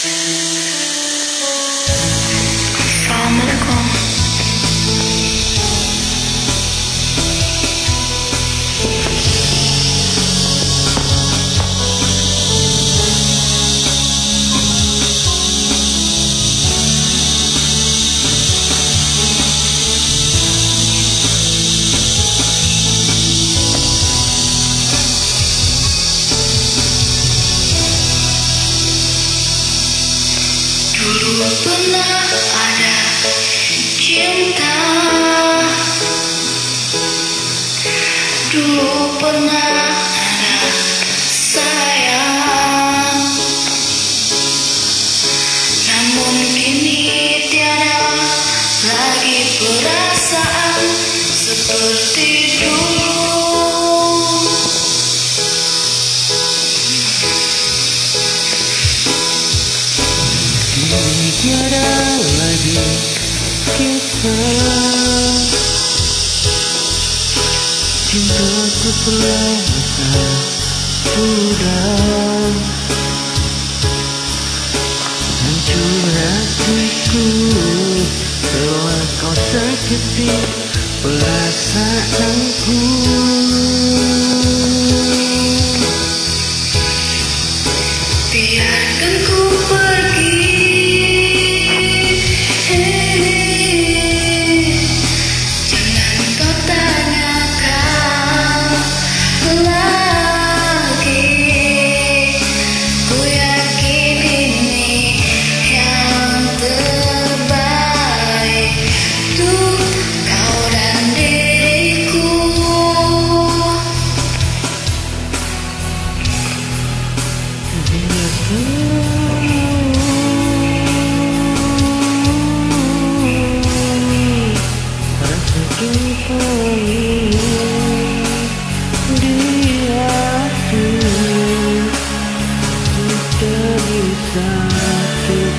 Assalamualaikum. Dulu pernah ada cinta, dulu pernah ada sayang, namun kini tiada lagi perasaan seperti dulu. Tiada lagi kita, cintaku terasa pudar, hancur hatiku telah kau sakiti perasaanku. Biarkan ku pergi, jangan kau tanyakan lagi. Ku yakin ini yang terbaik untuk kau dan diriku. Rasa cinta di hati tidak bisa untuk